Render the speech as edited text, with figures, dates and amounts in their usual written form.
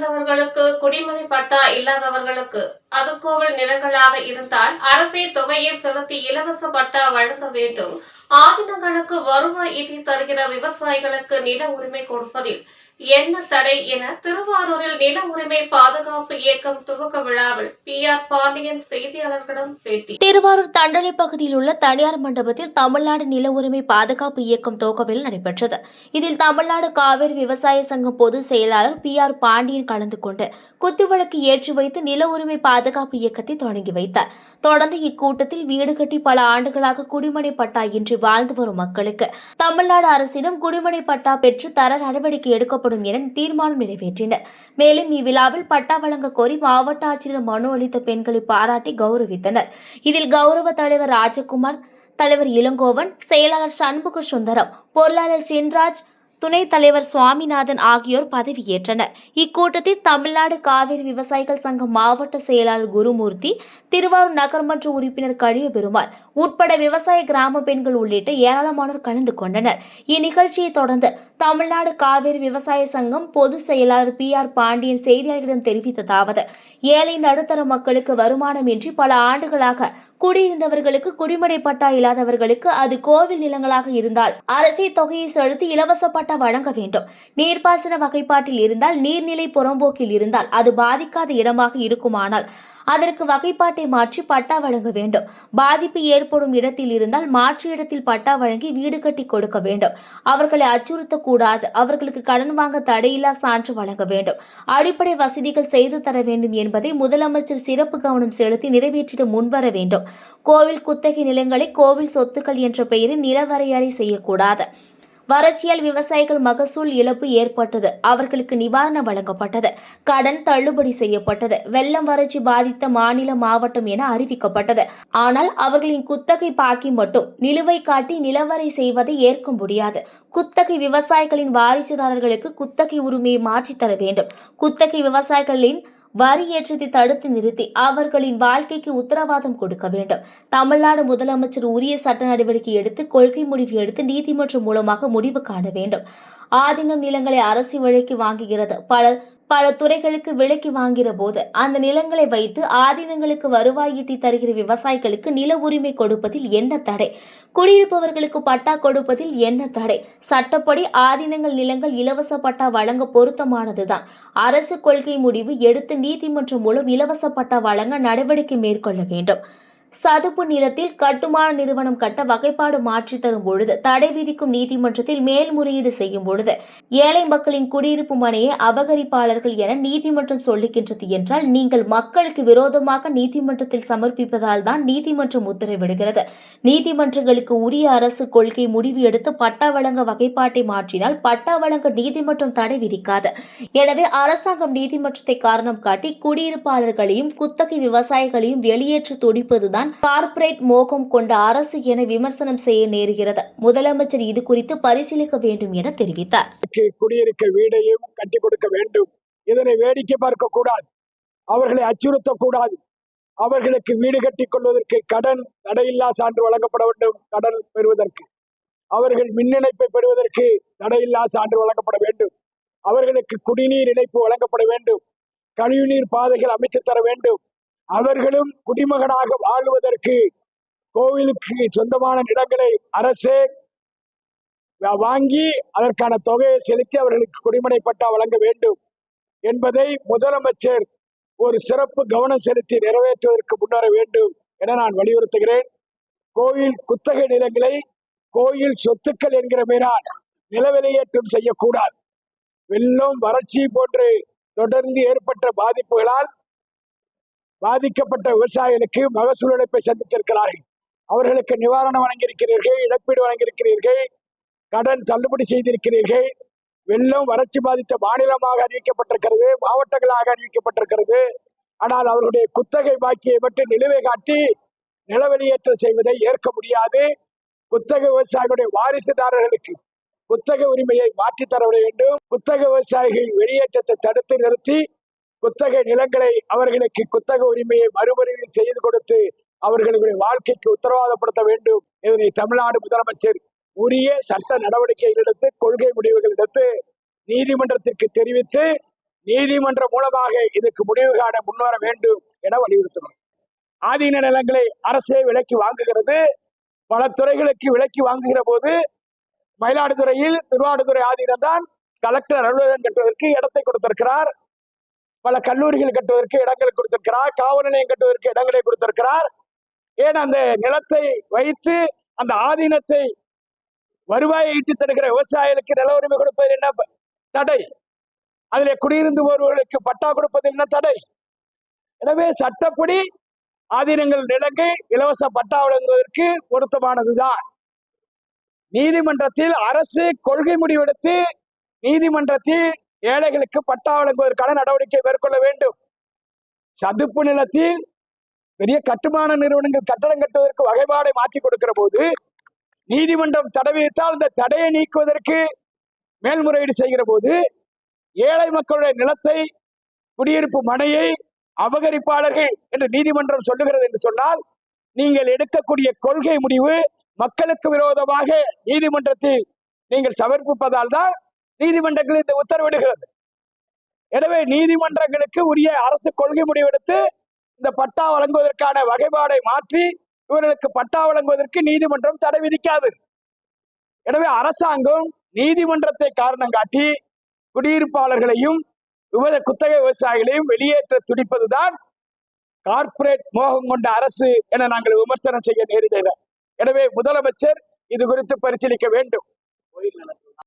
இல்லாதவர்களுக்கு குடிமனை பட்டா இல்லாதவர்களுக்கு அது கோவில் நிலங்களாக இருந்தால் அரசே தொகையை செலுத்தி இலவச பட்டா வழங்க வேண்டும். ஆதினங்களுக்கு வருவாய் ஈட்டி தருகிற விவசாயிகளுக்கு நில உரிமை கொடுப்பதில் என்ன தடை என திருவாரூரில் நில உரிமை பாதுகாப்பு இயக்கம் துவக்க விழாவில் PR பாண்டியன் செய்தியாளர்களிடம் பேட்டி. திருவாரூர் தண்டனை பகுதியில் உள்ள தனியார் மண்டபத்தில் தமிழ்நாடு நில உரிமை பாதுகாப்பு இயக்கம் துவக்க விழா நடைபெற்றது. இதில் தமிழ்நாடு காவிரி விவசாய சங்கம் பொதுச் செயலாளர் PR பாண்டியன் கலந்து கொண்டு குத்துவிளக்கு ஏற்றி வைத்து நில உரிமை பாதுகாப்பு இயக்கத்தை தொடங்கி வைத்தார். தொடர்ந்து இக்கூட்டத்தில் வீடு கட்டி பல ஆண்டுகளாக குடிமனை பட்டா இன்றி வாழ்ந்து வரும் மக்களுக்கு தமிழ்நாடு அரசிடம் குடிமனை பட்டா பெற்று தர நடவடிக்கை எடுக்கப்படும் என தீர்மானம் நிறைவேற்றினர். மேலும் இவ்விழாவில் பட்டா வழங்க கோரி மாவட்ட ஆட்சியர் மனு அளித்த பெண்களை பாராட்டி கௌரவித்தனர். இதில் கௌரவ தலைவர் ராஜகுமார், தலைவர் இளங்கோவன், செயலாளர் சண்முக சுந்தரம், பொருளாளர் சின்ராஜ், துணைத் தலைவர் சுவாமிநாதன் ஆகியோர் பதவியேற்றனர். இக்கூட்டத்தில் தமிழ்நாடு காவிரி விவசாயிகள் சங்க மாவட்ட செயலாளர் குருமூர்த்தி, திருவாரூர் நகர்மன்ற உறுப்பினர் கழிய பெருமாள் உட்பட விவசாய கிராம பெண்கள் உள்ளிட்ட ஏராளமானோர் கலந்து கொண்டனர். இந்நிகழ்ச்சியை தொடர்ந்து தமிழ்நாடு காவிரி விவசாய சங்கம் பொதுச் செயலாளர் PR பாண்டியன் செய்தியாளர்களிடம் தெரிவித்ததாவது: ஏழை நடுத்தர மக்களுக்கு வருமானமின்றி பல ஆண்டுகளாக குடியிருந்தவர்களுக்கு குடிமனை பட்டா இல்லாதவர்களுக்கு அது கோவில் நிலங்களாக இருந்தால் அரசே தொகையை செலுத்தி இலவச பட்டா வழங்க வேண்டும். நீர்ப்பாசன வகைப்பாட்டில் இருந்தால், நீர்நிலை புறம்போக்கில் இருந்தால், அது பாதிக்காத இடமாக இருக்குமானால் அதற்கு வகைப்பாட்டை மாற்றி பட்டா வழங்க வேண்டும். பாதிப்பு ஏற்படும் இடத்தில் இருந்தால் மாற்று இடத்தில் பட்டா வழங்கி வீடு கட்டி கொடுக்க வேண்டும். அவர்களை அச்சுறுத்தக்கூடாது. அவர்களுக்கு கடன் வாங்க தடையில்லா சான்று வழங்க வேண்டும். அடிப்படை வசதிகள் செய்து தர வேண்டும் என்பதை முதலமைச்சர் சிறப்பு கவனம் செலுத்தி நிறைவேற்றிட முன்வர வேண்டும். கோவில் குத்தகை நிலங்களை கோவில் சொத்துக்கள் என்ற பெயரில் நிலவரையறை செய்யக்கூடாது. வறட்சியால் விவசாயிகள் மகசூல் இழப்பு ஏற்பட்டது, அவர்களுக்கு நிவாரணம் வழங்கப்பட்டது. கடன் தள்ளுபடி செய்யப்பட்டது. வெள்ளம் வறட்சி பாதித்த மாநில மாவட்டம் என அறிவிக்கப்பட்டது. ஆனால் அவர்களின் குத்தகை பாக்கி மட்டும் நிலுவை காட்டி நிலவரை செய்வதை ஏற்க முடியாது. குத்தகை விவசாயிகளின் வாரிசுதாரர்களுக்கு குத்தகை உரிமையை மாற்றித்தர வேண்டும். குத்தகை விவசாயிகளின் வரி ஏற்றத்தை தடுத்து நிறுத்தி அவர்களின் வாழ்க்கைக்கு உத்தரவாதம் கொடுக்க வேண்டும். தமிழ்நாடு முதலமைச்சர் உரிய சட்ட நடவடிக்கை எடுத்து கொள்கை முடிவு எடுத்து நீதிமன்றம் மூலமாக முடிவு காண வேண்டும். ஆதீனம் நிலங்களை அரசு விலைக்கு வாங்குகிறது. பல துறைகளுக்கு விலைக்கு வாங்கிற போது அந்த நிலங்களை வைத்து ஆதீனங்களுக்கு வருவாய் ஈட்டி தருகிற விவசாயிகளுக்கு நில உரிமை கொடுப்பதில் என்ன தடை? குடியிருப்பவர்களுக்கு பட்டா கொடுப்பதில் என்ன தடை? சட்டப்படி ஆதீனங்கள் நிலங்கள் இலவச பட்டா வழங்க பொருத்தமானதுதான். அரசு கொள்கை முடிவு எடுத்து நீதிமன்றம் மூலம் இலவச பட்டா வழங்க நடவடிக்கை மேற்கொள்ள வேண்டும். சதுப்பு நிலத்தில் கட்டுமான நிறுவனம் கட்ட வகைப்பாடு மாற்றி தரும் பொழுது தடை விதிக்கும் நீதிமன்றத்தில் மேல்முறையீடு செய்யும் பொழுது ஏழை மக்களின் குடியிருப்பு மனையை அபகரிப்பாளர்கள் என நீதிமன்றம் சொல்லுகின்றது என்றால் நீங்கள் மக்களுக்கு விரோதமாக நீதிமன்றத்தில் சமர்ப்பிப்பதால் தான் நீதிமன்றம் உத்தரவிடுகிறது. நீதிமன்றங்களுக்கு உரிய அரசு கொள்கை முடிவு எடுத்து பட்டா வழங்க வகைப்பாட்டை மாற்றினால் பட்டா வழங்க நீதிமன்றம் தடை விதிக்காது. எனவே அரசாங்கம் நீதிமன்றத்தை காரணம் காட்டி குடியிருப்பாளர்களையும் குத்தகை விவசாயிகளையும் வெளியேற்ற துடிப்பதுதான் கார்ப்பரேட் மோகம் கொண்ட அரசு என விமர்சனம் செய்ய நேருகிறது. முதலமைச்சர் இது குறித்து பரிசீலிக்க வேண்டும் என தெரிவித்தார். குடியிருக்க வீடையும் கட்டி கொடுக்க வேண்டும். இதனை வேடிக்கை பார்க்க கூடாது. அவர்களை அச்சுறுத்தக்கூடாது. அவர்களுக்கு வீடு கட்டிக் கொள்வதற்கு கடன் தடையில்லா சான்று வழங்கப்பட வேண்டும். கடன் பெறுவதற்கு அவர்கள் மின் இணைப்பை பெறுவதற்கு தடையில்லா சான்று வழங்கப்பட வேண்டும். அவர்களுக்கு குடிநீர் இணைப்பு வழங்கப்பட வேண்டும். கழிவுநீர் பாதைகள் அமைத்து தர வேண்டும். அவர்களும் குடிமகனாக வாழ்வதற்கு கோவிலுக்கு சொந்தமான நிலங்களை அரசே வாங்கி அதற்கான தொகையை செலுத்தி அவர்களுக்கு குடிமனை பட்டா வழங்க வேண்டும் என்பதை முதலமைச்சர் ஒரு சிறப்பு கவனம் செலுத்தி நிறைவேற்றுவதற்கு முன்வர வேண்டும் என நான் வலியுறுத்துகிறேன். கோயில் குத்தகை நிலங்களை கோயில் சொத்துக்கள் என்கிற பெயரால் நிலவிலையேற்றம் செய்யக்கூடாது. வெள்ளம் வறட்சி போன்று தொடர்ந்து ஏற்பட்ட பாதிப்புகளால் பாதிக்கப்பட்ட விவசாயிகளுக்கு மகசூல் இழப்பை சந்தித்திருக்கிறார்கள். அவர்களுக்கு நிவாரணம் வழங்கியிருக்கிறீர்கள், இழப்பீடு வழங்கியிருக்கிறீர்கள், கடன் தள்ளுபடி செய்திருக்கிறீர்கள். வெள்ளம் வறட்சி பாதித்த மாநிலமாக அறிவிக்கப்பட்டிருக்கிறது, மாவட்டங்களாக அறிவிக்கப்பட்டிருக்கிறது. ஆனால் அவர்களுடைய குத்தகை பாக்கியை மட்டும் நிலுவை காட்டி நில வெளியேற்றம் செய்வதை ஏற்க முடியாது. குத்தகை விவசாயிகளுடைய வாரிசுதாரர்களுக்கு குத்தகை உரிமையை மாற்றித்தர வேண்டும். குத்தகை விவசாயிகள் வெளியேற்றத்தை தடுத்து நிறுத்தி குத்தகை நிலங்களை அவர்களுக்கு குத்தகை உரிமையை மறுபரிவு செய்து கொடுத்து அவர்களுடைய வாழ்க்கைக்கு உத்தரவாதப்படுத்த வேண்டும். இதனை தமிழ்நாடு முதலமைச்சர் உரிய சட்ட நடவடிக்கைகள் எடுத்து கொள்கை முடிவுகள் எடுத்து நீதிமன்றத்திற்கு தெரிவித்து நீதிமன்றம் மூலமாக இதுக்கு முடிவு காண முன்வர வேண்டும் என வலியுறுத்தணும். ஆதீன நிலங்களை அரசே விலைக்கு வாங்குகிறது. பல துறைகளுக்கு விலைக்கு வாங்குகிற போது மயிலாடுதுறையில் திருவாடுதுறை ஆதீனம் தான் கலெக்டர் அலுவலகம் கட்டுவதற்கு இடத்தை கொடுத்திருக்கிறார். பல கல்லூரிகள் கட்டுவதற்கு இடங்களை கொடுத்திருக்கிறார். காவல் நிலையம் கட்டுவதற்கு இடங்களை கொடுத்திருக்கிறார். ஏன் அந்த நிலத்தை வைத்து அந்த ஆதீனத்தை வருவாயை ஈட்டி தருகிற விவசாயிகளுக்கு நில உரிமை கொடுப்பது என்ன தடை? அதிலே குடியிருந்து வருவர்களுக்கு பட்டா கொடுப்பது என்ன தடை? எனவே சட்டப்படி ஆதீனங்கள் நிலங்கள் இலவச பட்டா வழங்குவதற்கு பொருத்தமானதுதான். நீதிமன்றத்தில் அரசு கொள்கை முடிவெடுத்து நீதிமன்றத்தில் ஏழைகளுக்கு பட்டா வழங்குவதற்கான நடவடிக்கை மேற்கொள்ள வேண்டும். சதுப்பு நிலத்தில் பெரிய கட்டுமான நிறுவனங்கள் கட்டடம் கட்டுவதற்கு வகைப்பாடை மாற்றி கொடுக்கிற போது நீதிமன்றம் தடை விதித்தால் அந்த தடையை நீக்குவதற்கு மேல்முறையீடு செய்கிற போது ஏழை மக்களுடைய நிலத்தை குடியிருப்பு மனையை அபகரிப்பாளர்கள் என்று நீதிமன்றம் சொல்லுகிறது என்று சொன்னால் நீங்கள் எடுக்கக்கூடிய கொள்கை முடிவு மக்களுக்கு விரோதமாக நீதிமன்றத்தில் நீங்கள் சமர்ப்பிப்பதால் தான் நீதிமன்றங்கள் இந்த உத்தரவிடுகிறது. எனவே நீதிமன்றங்களுக்கு உரிய அரசு கொள்கை முடிவெடுத்து இந்த பட்டா வழங்குவதற்கான வகைப்பாடை மாற்றி இவர்களுக்கு பட்டா வழங்குவதற்கு நீதிமன்றம் தடை விதிக்காது. எனவே அரசாங்கம் நீதிமன்றத்தை காரணம் காட்டி குடியிருப்பாளர்களையும் குத்தகை விவசாயிகளையும் வெளியேற்ற துடிப்பதுதான் கார்ப்பரேட் மோகம் கொண்ட அரசு என நாங்கள் விமர்சனம் செய்ய நேரிடுகிறோம். எனவே முதலமைச்சர் இது குறித்து பரிசீலிக்க வேண்டும்.